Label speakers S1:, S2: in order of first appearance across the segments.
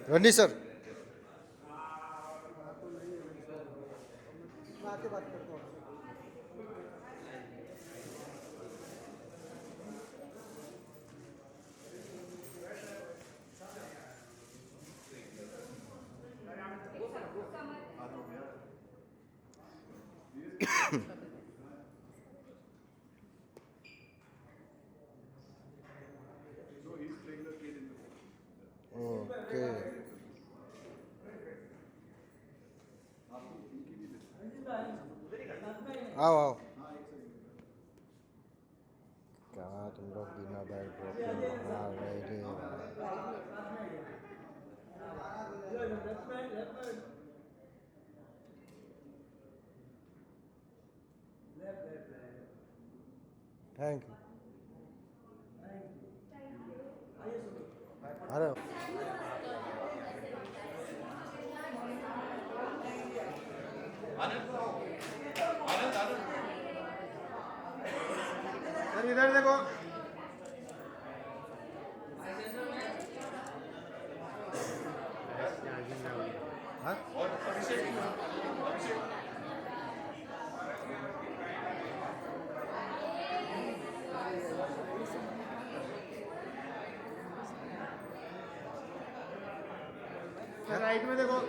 S1: Runny sir okay आओ आओ कहाँ तुम लोग बिना बैग ड्रॉप के बाहर रह रहे हो? थैंक यू अरे सर इधर देखो हाँ राइट में देखो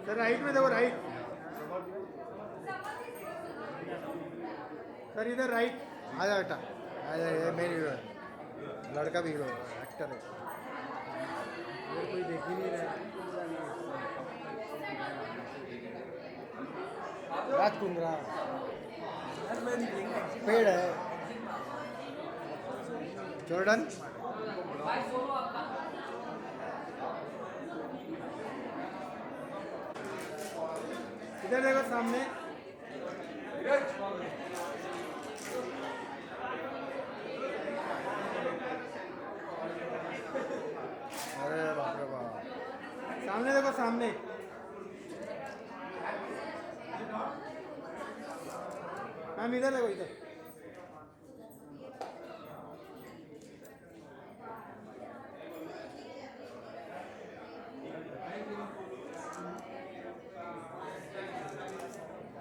S1: सर राइट में देखो राइट सर इधर राइट आ जा बेटा आ जा ये मेन हीरो है लड़का भी हीरो है एक्टर है मेरे कोई देख ही नहीं रहा राज कुंद्रा पेड़ है जॉर्डन इधर देखो सामने अरे बाप रे बाप सामने देखो सामने मैम इधर देखो इधर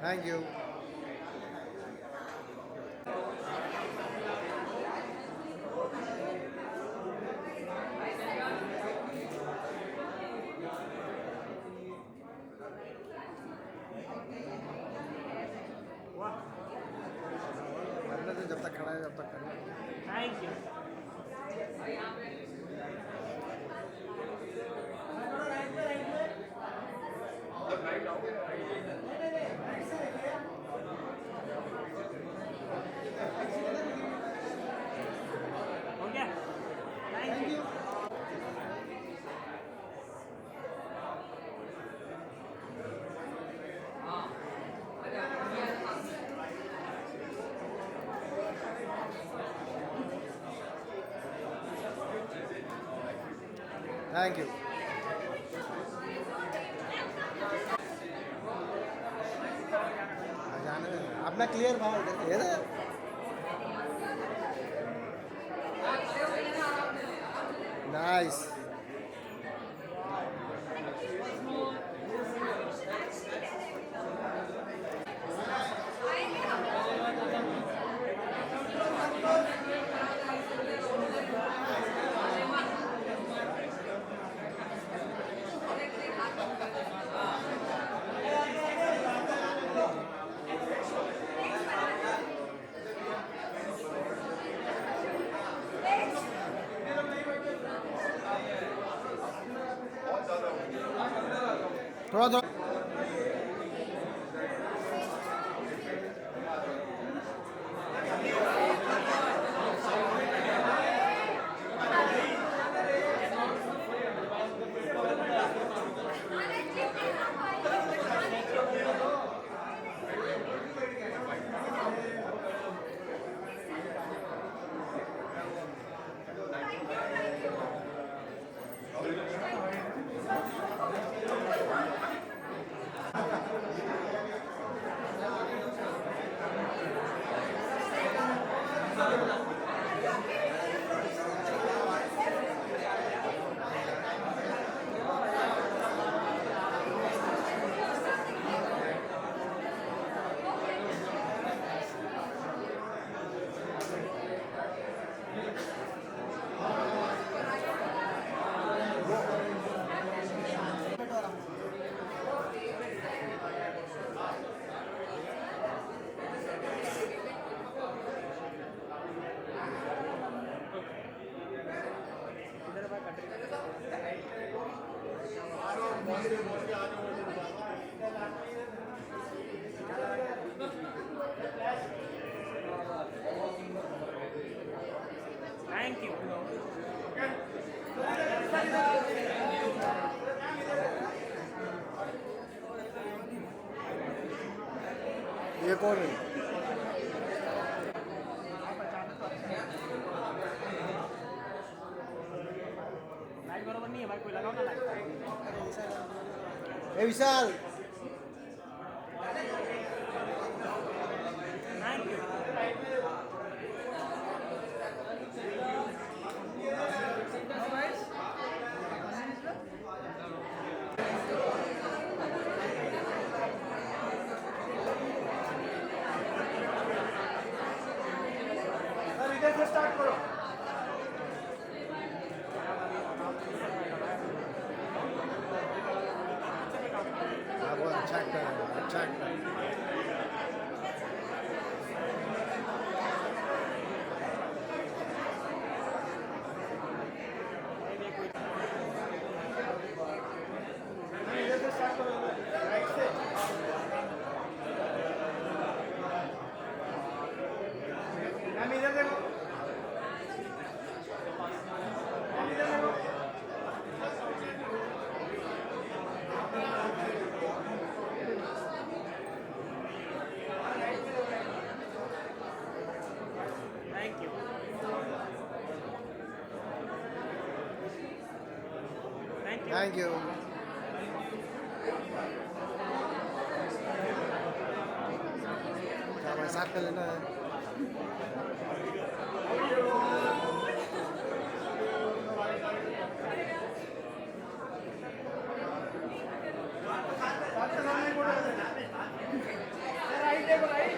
S1: थैंक यू करने से जब तक खड़ा है जब तक करना
S2: थैंक यू हो गया थैंक यू
S1: थैंक यू जाने दे अपना क्लियर भाव ये नाइस थोड़ा थोड़ा ये कौन है?
S2: लाइट बरोबर नहीं है भाई, कोई लगाओ ना light.
S1: A Vishal,
S2: thank you.
S1: इधर से स्टार्ट करो। हाँ बहुत अच्छा एक्टर है, अच्छा एक्टर है। इधर से स्टार्ट करो, राइट से। मैम इधर देखो, मैम इधर देखो।
S2: Thank you. Thank you.
S1: Thank you. क्या भाई साथ में लेना है? राइट देखो, राइट।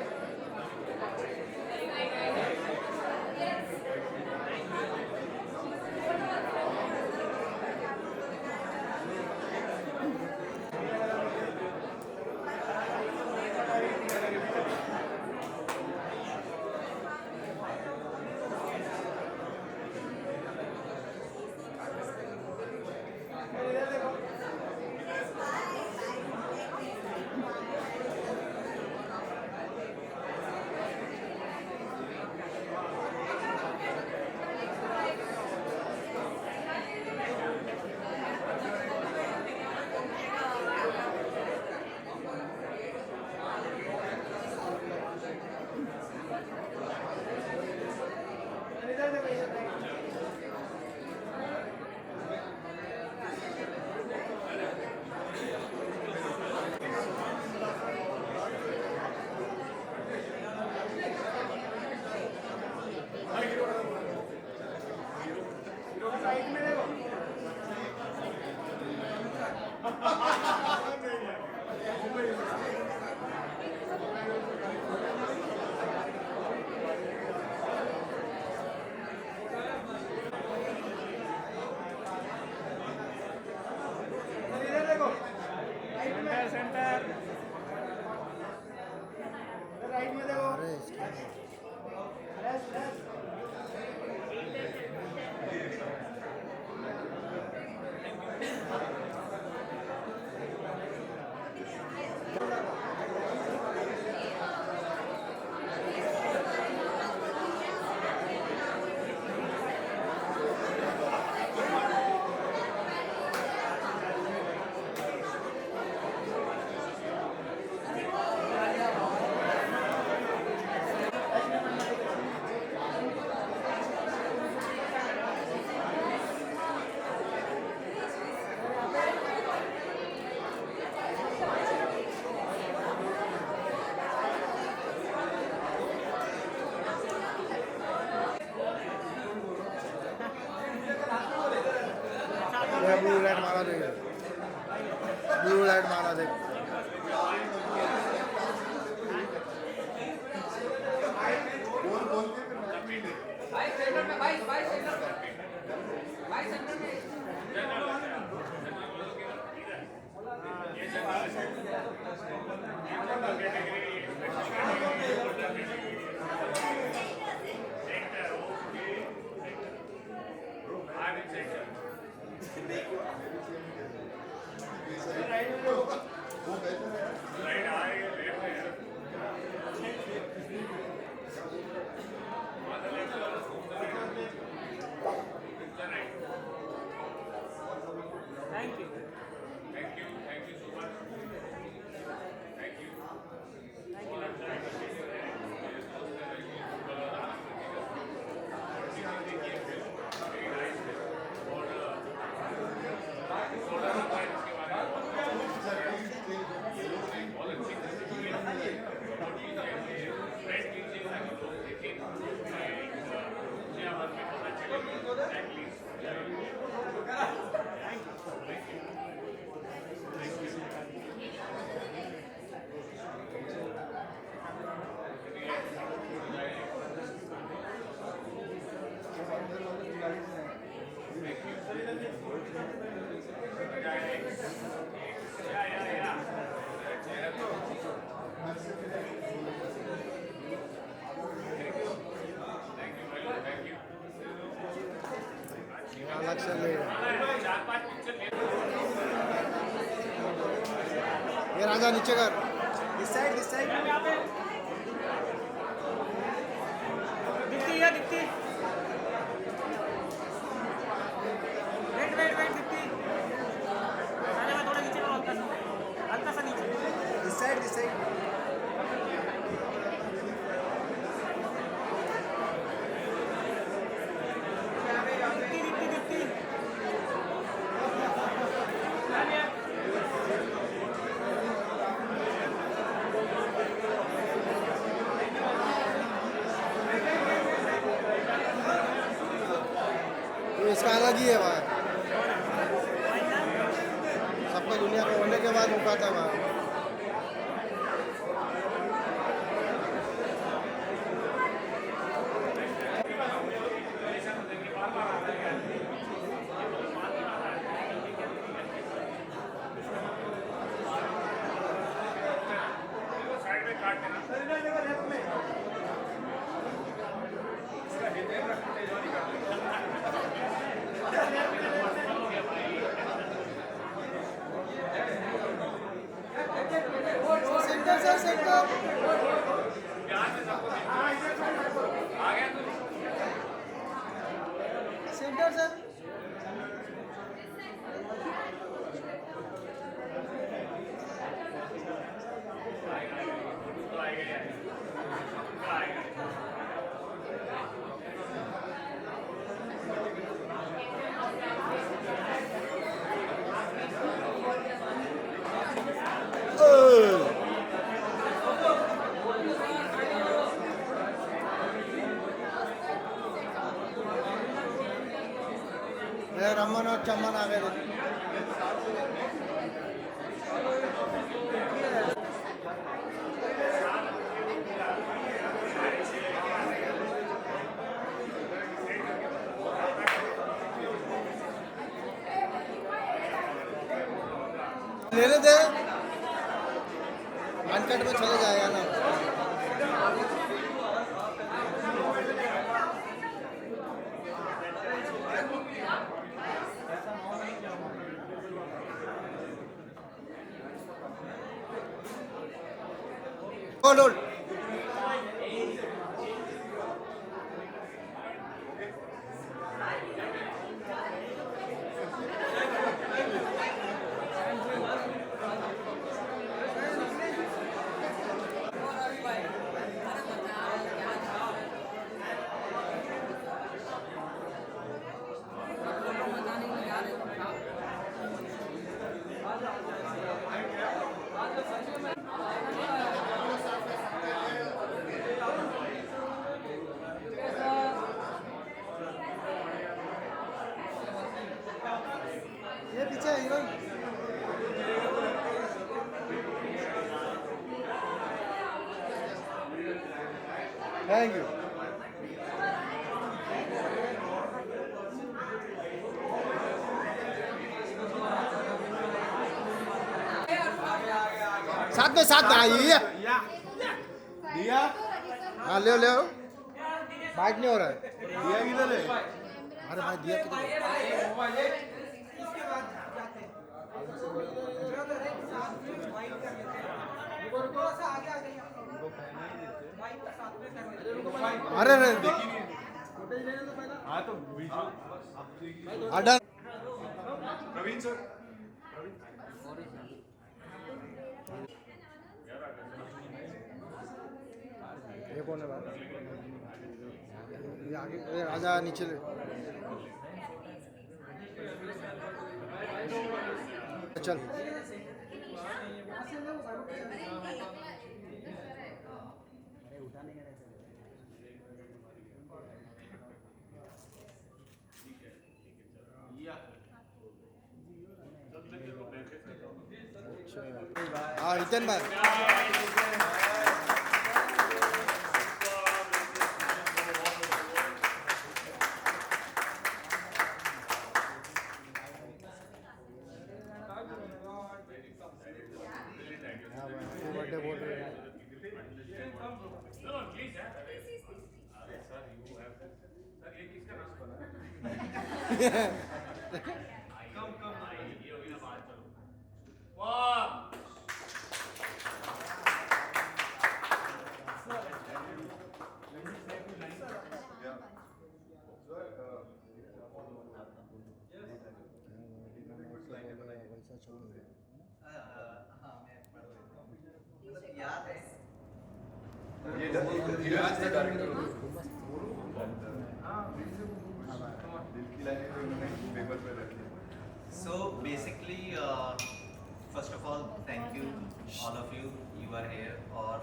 S1: अलग से ले ये राजा नीचे कर
S3: दिस साइड
S2: दिखती है दिखती वेट दिखती राजा मैं थोड़ा नीचे करो हल्का सा नीचे
S3: दिस साइड
S2: दिखती
S1: तो इसका अलग ही है वहाँ सबका दुनिया को होने के बाद रुका था वहाँ
S3: सेंटर सर
S1: रमन और चमन आ गए थे ले लेते अनकट में चले जाएगा ना Hold. ये पीछे हीरोइन थैंक यू साथ में आइए
S3: दिया
S1: हाँ ले बाइक नहीं हो रहा है
S3: दिया किधर है
S1: अरे भाई दिया किधर अरे
S3: हाँ तो
S1: अडर
S3: प्रवीण सर
S1: ये कौन है भाई ये आगे ये राजा नीचे ले चल नितिन भाई बर्थडे बोल रहे हैं
S3: ये धीरज का डायरेक्टर दिल की लाइनें तो उन्होंने पेपर पे रखी है।
S4: So basically, first of all, thank you, all of you. You are here और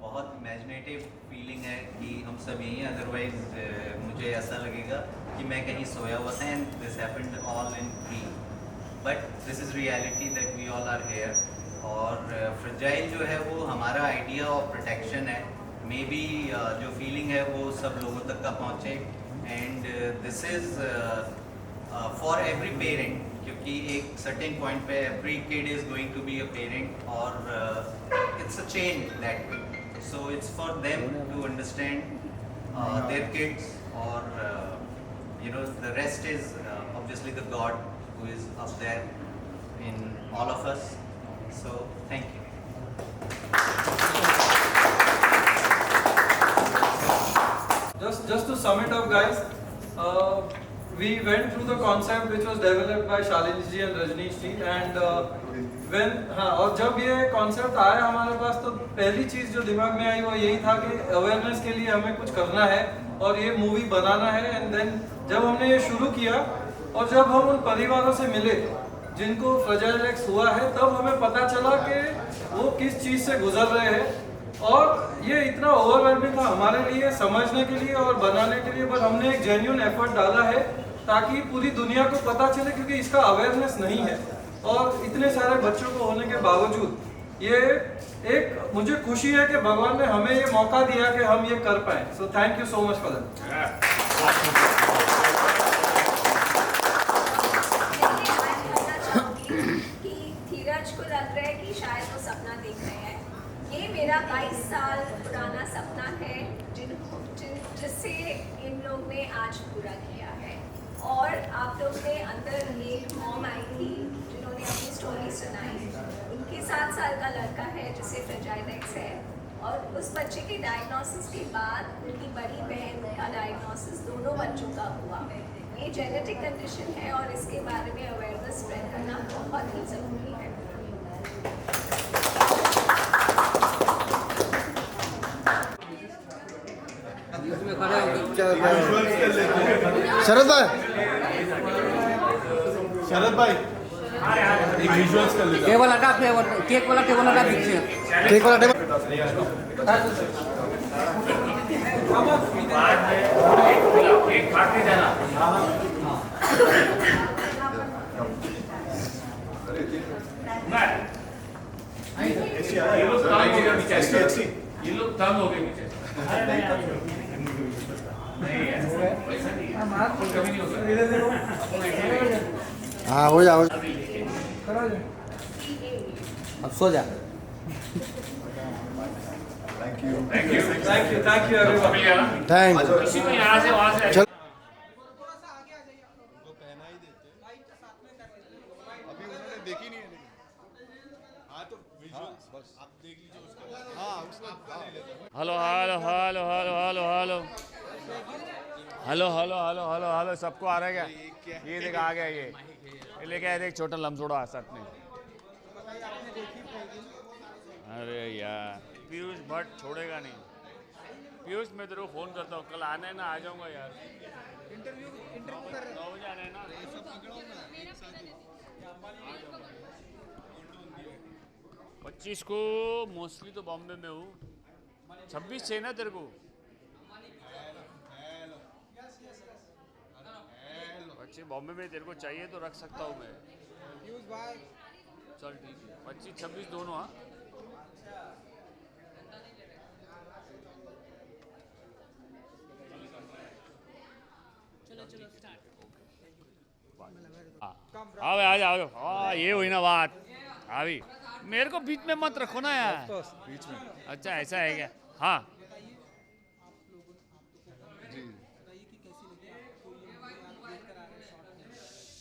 S4: बहुत इमेजिनेटिव फीलिंग है कि हम सब यहीं, अदरवाइज मुझे ऐसा लगेगा कि मैं कहीं सोया हुआ था and this happened all in dream, but this is reality that we all are here. और फ्रजाइल जो है वो हमारा आइडिया ऑफ प्रोटेक्शन है, मे बी जो फीलिंग है वो सब लोगों तक का पहुँचे and this is for every parent, क्योंकि एक सर्टेन पॉइंट पे every kid is going to be a parent और it's a chain that way, so it's for them to understand their kids और you know the rest is obviously the God who is up there in all of us, so thank you.
S5: Just to sum it up, guys, we went through the concept which was developed by Shalish ji and Rajneesh ji, and और जब ये concept आया हमारे पास तो पहली चीज़ जो दिमाग में आई वो यही था कि अवेयरनेस के लिए हमें कुछ करना है और ये मूवी बनाना है। एंड देन जब हमने ये शुरू किया और जब हम उन परिवारों से मिले जिनको फ्रजाइल एक्स हुआ है, तब हमें पता चला कि वो किस चीज़ से गुजर रहे हैं और ये इतना ओवरवेलमिंग था हमारे लिए समझने के लिए और बनाने के लिए, पर हमने एक जेन्युइन एफर्ट डाला है ताकि पूरी दुनिया को पता चले, क्योंकि इसका अवेयरनेस नहीं है और इतने सारे बच्चों को होने के बावजूद ये एक मुझे खुशी है कि भगवान ने हमें ये मौका दिया कि हम ये कर पाए। So thank you so much for that.
S6: कि धीरज को लग रहा है कि शायद वो सपना देख रहे हैं। ये मेरा 22 साल पुराना सपना है जिससे इन लोग ने आज पूरा किया है। और आप लोग ने अंदर एक मॉम आई थी जिन्होंने अपनी स्टोरी सुनाई, उनके 7 साल का लड़का है जिसे फ्रजाइल एक्स है और उस बच्चे के डायग्नोसिस के बाद उनकी बड़ी बहन का डायग्नोसिस दोनों बच्चों का हुआ। ये जेनेटिक कंडीशन है और इसके बारे में अवेयरनेस स्प्रेड करना बहुत ही ज़रूरी है।
S1: शरद भाई
S3: एक विजुअल्स कर लेते हैं।
S7: टेबल हटा, केक वाला टेबल हटा दीजिए।
S1: केक वाला टेबल
S2: एक काट के जाना। ये लोग तंग हो गए पीछे। कभी नहीं होता।
S1: हाँ हो जाओ।
S7: अब सो जा।
S3: Thank you
S5: thank you everyone.
S1: Thank you.
S2: इसी को यहाँ से वहाँ से
S1: चल
S3: उनको पहना ही देते अभी उन्होंने देखी नहीं है लेकिन हाँ तो विजुअल्स बस आप देख लीजिए उसका हाँ उसका आपका ले लेता हूँ।
S8: Hello hello hello hello hello hello hello hello hello hello hello सबको आ रहा है क्या? ये देख आ गया ये लेके आए देख छोटा लमसोड़ा साथ में। अरे यार पीयूष भट्ट छोड़ेगा नहीं। पीयूष मैं तेरे को फ़ोन करता हूँ, कल आना है ना? आ जाऊँगा यार। इंटरव्यू 9 बजे आना है ना? 25 को मोस्टली तो बॉम्बे में हूँ। 26 से ना तेरे को 25 बॉम्बे में तेरे को चाहिए तो रख सकता हूँ मैं। चल ठीक है 25-26 दोनों हाँ हाँ भाई आ जाओ हाँ ये हुई ना बात अभी मेरे को बीच में मत रखो ना यार
S3: बीच में
S8: अच्छा ऐसा है क्या हाँ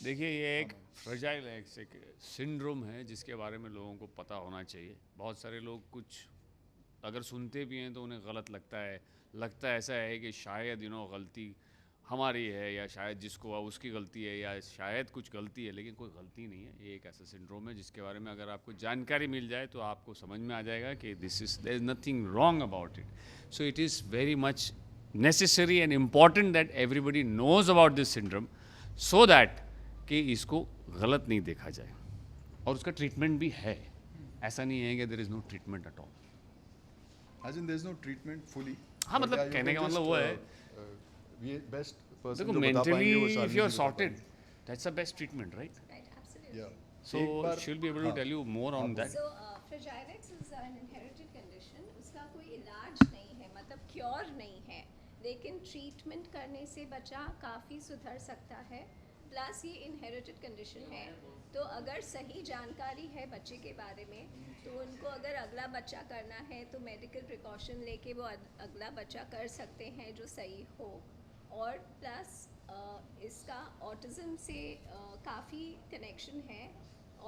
S8: देखिए ये एक फ्रेजाइल एक सिंड्रोम है जिसके बारे में लोगों को पता होना चाहिए। बहुत सारे लोग कुछ अगर सुनते भी हैं तो उन्हें गलत लगता है ऐसा है कि शायद गलती हमारी है या शायद जिसको उसकी गलती है या शायद कुछ गलती है, लेकिन कोई गलती नहीं है। ये एक ऐसा सिंड्रोम है जिसके बारे में अगर आपको जानकारी मिल जाए तो आपको समझ में आ जाएगा कि there is nothing wrong about it. So it is very much necessary and important that everybody knows about this syndrome so that कि इसको गलत नहीं देखा जाए और उसका ट्रीटमेंट भी है। ऐसा नहीं है कि there is no treatment at all.
S3: As in, there is no treatment fully.
S8: हाँ
S3: But
S8: मतलब
S3: yeah, you
S8: कहने
S3: can
S8: का मतलब
S3: just,
S8: वो है
S3: ये best person
S8: देखो
S3: जो बता पाएंगे वो
S8: mentally if
S3: Shalini
S8: you are
S3: जी बता
S8: sorted
S3: पाएंगे।
S8: that's the best treatment right
S6: Right, absolutely.
S3: Yeah.
S8: so
S3: एक बार-
S8: she'll be able to
S3: हाँ,
S8: tell you more on that
S6: So, fragile X is an inherited condition. उसका कोई इलाज नहीं है, मतलब क्योर नहीं है, लेकिन ट्रीटमेंट करने से बच्चा काफ़ी सुधर सकता है। प्लस ये इनहेरिटेड कंडीशन है, तो अगर सही जानकारी है बच्चे के बारे में तो उनको अगर अगला बच्चा करना है तो मेडिकल प्रिकॉशन लेके वो अगला बच्चा कर सकते हैं जो सही हो। और प्लस इसका ऑटिज़म से काफ़ी कनेक्शन है।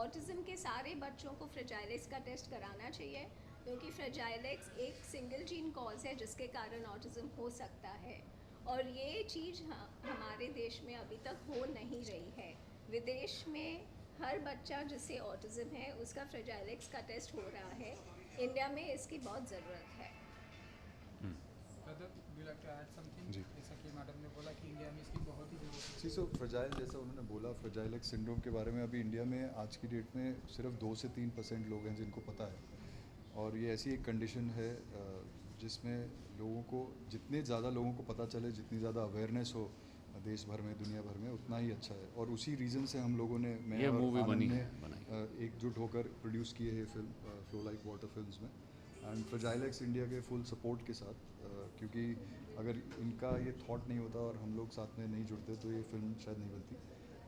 S6: ऑटिज़म के सारे बच्चों को फ्रेजाइल एक्स का टेस्ट कराना चाहिए क्योंकि फ्रेजाइल एक्स एक सिंगल जीन कॉज है जिसके कारण ऑटिज़म हो सकता है और ये चीज़ हमारे देश में अभी तक हो नहीं रही है। विदेश में हर बच्चा जिसे ऑटिज़म है उसका फ्रेजाइल एक्स का टेस्ट हो रहा है। इंडिया में इसकी बहुत ज़रूरत है।
S3: जी।
S5: जैसा कि मैडम ने बोला कि इंडिया में इसकी बहुत ही ज़रूरत
S3: जी, सो फ्रेजाइल जैसा उन्होंने बोला, फ्रेजाइल एक्स सिंड्रोम के बारे में अभी इंडिया में आज की डेट में सिर्फ 2 से 3% लोग हैं जिनको पता है। और ये ऐसी एक कंडीशन है जिसमें लोगों को जितने ज़्यादा लोगों को पता चले, जितनी ज़्यादा अवेयरनेस हो देश भर में, दुनिया भर में, उतना ही अच्छा है। और उसी रीज़न से हम लोगों ने, मैं
S8: ये
S3: और
S8: मूवी
S3: आनंद
S8: बनी
S3: ने
S8: बनाई
S3: एकजुट होकर प्रोड्यूस की है ये film flow like water films में। एंड फ्रेजाइल एक्स इंडिया के फुल सपोर्ट के साथ, क्योंकि अगर इनका ये थॉट नहीं होता और हम लोग साथ में नहीं जुड़ते तो ये फिल्म शायद नहीं बनती।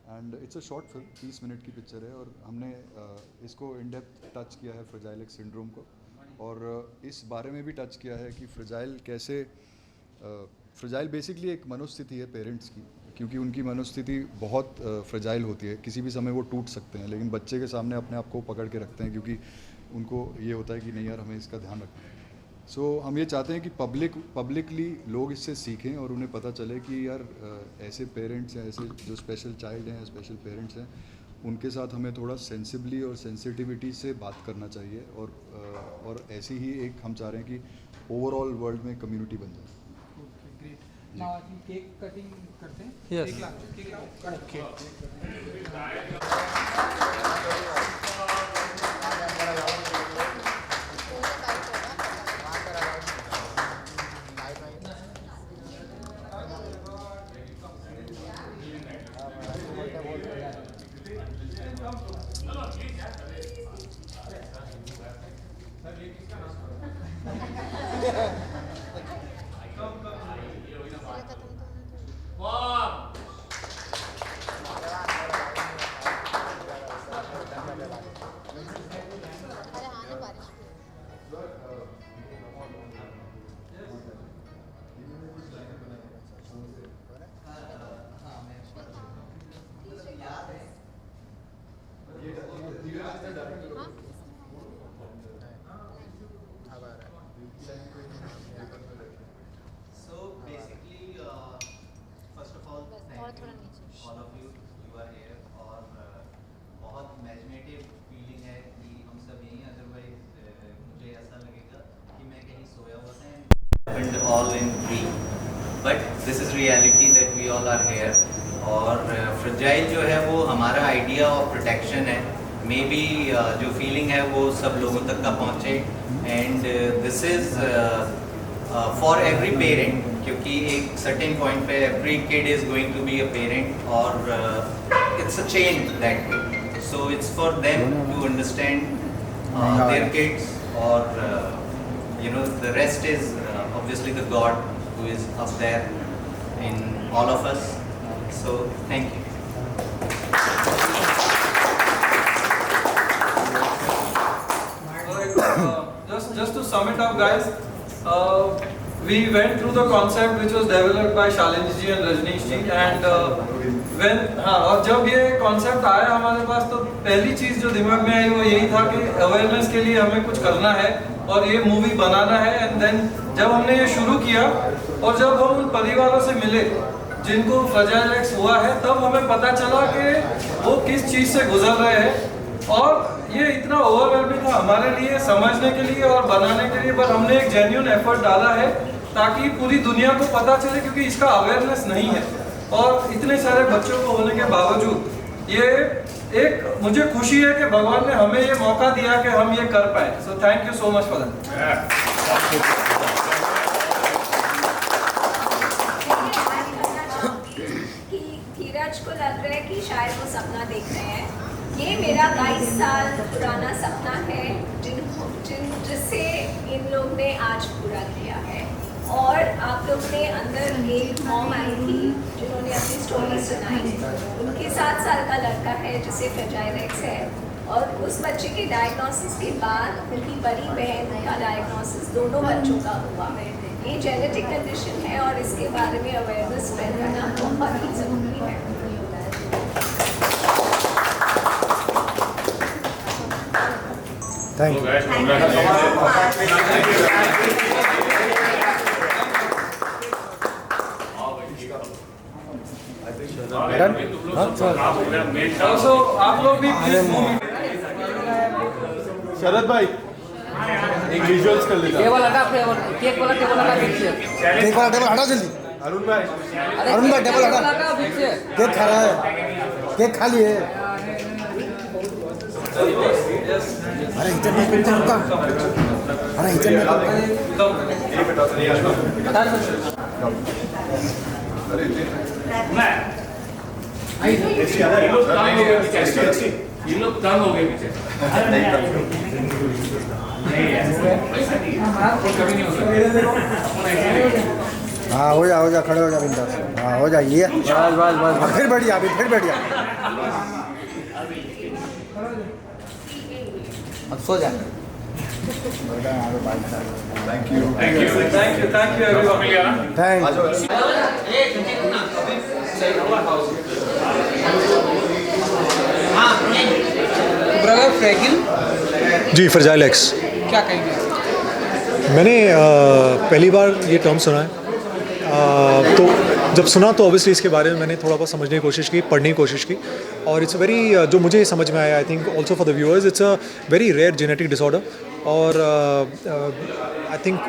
S3: And it's a short film, 30 minute की पिक्चर है और हमने इसको इन डेप्थ टच किया है फ्रेजाइल एक्स सिंड्रोम को, और इस बारे में भी टच किया है कि फ्रेजाइल कैसे, फ्रेजाइल बेसिकली एक मनोस्थिति है पेरेंट्स की, क्योंकि उनकी मनोस्थिति बहुत फ्रेजाइल होती है, किसी भी समय वो टूट सकते हैं, लेकिन बच्चे के सामने अपने आप को पकड़ के रखते हैं क्योंकि उनको ये होता है कि नहीं यार हमें इसका ध्यान रखना है। सो हम ये चाहते हैं कि पब्लिकली लोग इससे सीखें और उन्हें पता चले कि यार ऐसे पेरेंट्स हैं, ऐसे जो स्पेशल चाइल्ड हैं, स्पेशल पेरेंट्स हैं, उनके साथ हमें थोड़ा सेंसिबली और सेंसिटिविटी से बात करना चाहिए। और ऐसी ही एक हम चाह रहे हैं कि ओवरऑल वर्ल्ड में कम्युनिटी बन जाए।
S5: केक कटिंग करते हैं।
S7: Yes.
S4: So basically, first of all, thank you all of you. You are here और बहुत imaginative feeling है कि हम सब यहीं, otherwise मुझे ऐसा लगेगा कि मैं कहीं सोया हुआ था and happened all in dream. But this is reality that we all are here. और fragile जो है वो हमारा idea of protection है. Maybe जो feeling है वो सब लोगों तक का पहुँचे and this is for every parent, क्योंकि एक certain point पे every kid is going to be a parent और it's a chain that way. So it's for them to understand their kids, or the rest is obviously the God who is up there in all of us. So thank you.
S5: Just to sum it up, guys, we went through the concept which was developed by Shalinji ji and Rajneesh ji, and और जब ये concept आया हमारे पास तो पहली चीज़ जो दिमाग में आई वो यही था कि awareness के लिए हमें कुछ करना है और ये मूवी बनाना है। एंड देन जब हमने ये शुरू किया और जब हम उन परिवारों से मिले जिनको फ्रजाइल एक्स हुआ है, तब हमें पता चला कि वो किस चीज़ से गुजर रहे हैं, और ये इतना ओवरवेलमिंग था हमारे लिए समझने के लिए और बनाने के लिए, पर हमने एक जेन्युइन एफर्ट डाला है ताकि पूरी दुनिया को पता चले, क्योंकि इसका अवेयरनेस नहीं है। और इतने सारे बच्चों को होने के बावजूद ये एक मुझे खुशी है कि भगवान ने हमें ये मौका दिया कि हम ये कर पाए। So thank you so much for that.
S6: Dheeraj को लग रहा है कि शायद वो सपना देख रहे हैं। ये मेरा 22 साल पुराना सपना है जिसे इन लोग ने आज पूरा किया है। और आप लोग ने अंदर एक मॉम आई थी जिन्होंने अपनी स्टोरी सुनाई। उनके 7 साल का लड़का है जिसे फ्रजाइल एक्स है, और उस बच्चे के डायग्नोसिस के बाद उनकी बड़ी बहन का डायग्नोसिस दोनों बच्चों का हुआ है। ये जेनेटिक कंडीशन है और इसके बारे में अवेयरनेस स्प्रेड करना बहुत ही ज़रूरी है।
S1: थैंक
S5: ऑल्सो आप लोग भी प्लीज मूवी
S9: शरद भाई एक विजुअल्स कर लेता।
S7: टेबल हटा, केक वाला टेबल हटा पीछे।
S1: केक वाला टेबल हटा जल्दी।
S9: अरुण भाई
S1: अरुण भाई टेबल हटा,
S7: पीछे।
S1: केक खा रहा है, केक खा लिए। अरे इधर में पिक्चर रुका, अरे इधर
S8: ये लोग तंग हो गए पीछे।
S1: हाँ हो जा खड़े हो जा बिंदास। हाँ हो जाइए, बस फिर बढ़िया, अभी फिर बढ़िया।
S7: अब सो जा।
S9: Thank you
S5: everyone.
S1: Thank
S7: brother fragile
S10: ji, fragile X.
S7: क्या कहेंगे?
S10: मैंने पहली बार ये टर्म सुना है, तो जब सुना तो ऑब्वियसली इसके बारे में मैंने थोड़ा बहुत समझने की कोशिश की, पढ़ने की कोशिश की, और इट्स वेरी, जो मुझे समझ में आया, I think also for the viewers, it's a very rare genetic disorder. और आई थिंक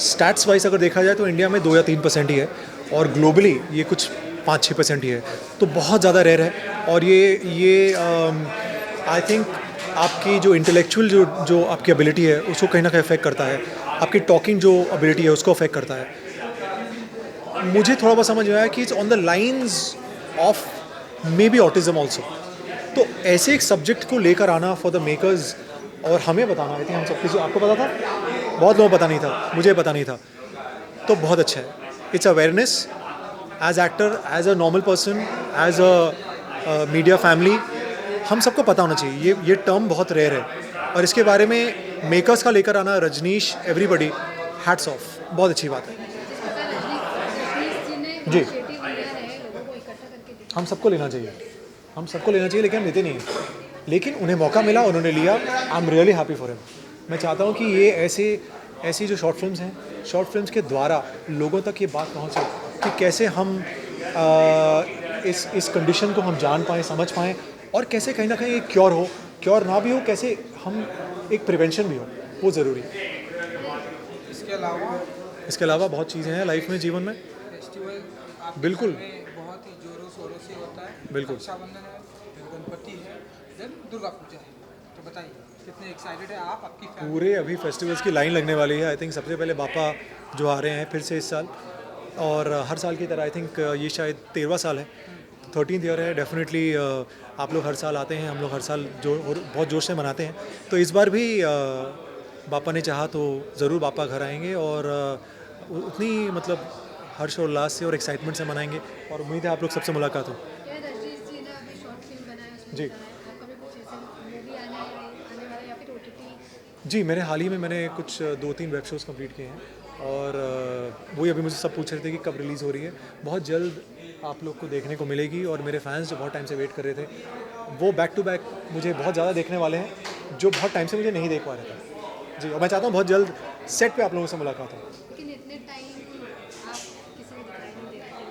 S10: स्टैट्स वाइज अगर देखा जाए तो इंडिया में 2 या 3% ही है, और ग्लोबली ये कुछ 5-6% ही है, तो बहुत ज़्यादा रेयर है। और ये आई थिंक आपकी जो इंटेलेक्चुअल जो आपकी एबिलिटी है उसको कहीं ना कहीं अफेक्ट करता है, आपकी टॉकिंग जो एबिलिटी है उसको अफेक्ट करता है। मुझे थोड़ा बहुत समझ में आया कि it's on the lines of may be autism also. तो ऐसे एक सब्जेक्ट को लेकर आना फॉर द मेकर्स और हमें बताना, आई थिंक हम सब किसी, आपको पता था, बहुत लोगों को पता नहीं था, मुझे पता नहीं था, तो बहुत अच्छा है। It's awareness as actor, as a normal person, as a media family, हम सबको पता होना चाहिए। ये टर्म बहुत रेयर है, और इसके बारे में मेकर्स का लेकर आना, रजनीश, एवरीबडी, हैट्स ऑफ, बहुत अच्छी बात है जी। हम सबको लेना चाहिए, हम सबको लेना चाहिए, लेकिन हम लेते नहीं हैं। लेकिन उन्हें मौका मिला, उन्होंने लिया, I am really happy for him. मैं चाहता हूँ कि ये ऐसी जो शॉर्ट फिल्म्स हैं, शॉर्ट फिल्म्स के द्वारा लोगों तक ये बात पहुँचे कि कैसे हम इस कंडीशन को हम जान पाएँ, समझ पाएँ, और कैसे कहीं ना कहीं एक क्योर ना भी हो, कैसे हम एक प्रिवेंशन भी हो, वो ज़रूरी है। इसके अलावा बहुत चीज़ें हैं लाइफ में, जीवन में। बिल्कुल
S11: बहुत ही जोरों शोरों से होता है।
S10: बिल्कुल।
S11: रक्षाबंधन है, गणपति है, देन दुर्गा पूजा है, तो बताइए कितने एक्साइटेड है आप, आपकी फैमिली?
S10: पूरे अभी फेस्टिवल्स की लाइन लगने वाली है। आई थिंक सबसे पहले बापा जो आ रहे हैं फिर से इस साल, और हर साल की तरह आई थिंक ये शायद 13वां साल है। 13th ईयर है डेफिनेटली। आप लोग हर साल आते हैं, हम लोग हर साल जो और बहुत जोश से मनाते हैं, तो इस बार भी बापा ने चाहा तो ज़रूर बापा घर आएंगे और उतनी मतलब हर्ष और उल्लास से और एक्साइटमेंट से मनाएंगे और उम्मीद है आप लोग सबसे मुलाकात हो। जी जी, मैंने हाल ही में कुछ 2-3 वेब शोज़ कंप्लीट किए हैं और वही अभी मुझे सब पूछ रहे थे कि कब रिलीज़ हो रही है। बहुत जल्द आप लोग को देखने को मिलेगी और मेरे फैंस जो बहुत टाइम से वेट कर रहे थे वो बैक टू बैक मुझे बहुत ज़्यादा देखने वाले हैं, जो बहुत टाइम से मुझे नहीं देख पा रहे थे। जी, और मैं चाहता हूँ बहुत जल्द सेट पे आप लोगों से मुलाकात हो।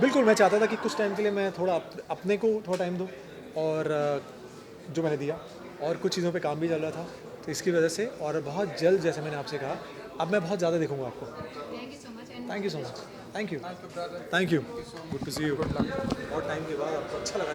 S10: बिल्कुल, मैं चाहता था कि कुछ टाइम के लिए मैं थोड़ा अपने को थोड़ा टाइम दूँ और जो मैंने दिया, और कुछ चीज़ों पे काम भी चल रहा था, तो इसकी वजह से और बहुत जल्द, जैसे मैंने आपसे कहा, अब मैं बहुत ज़्यादा देखूंगा आपको। Thank you so much. Thank you. Good to see you. बहुत टाइम के बाद आपको अच्छा लगा।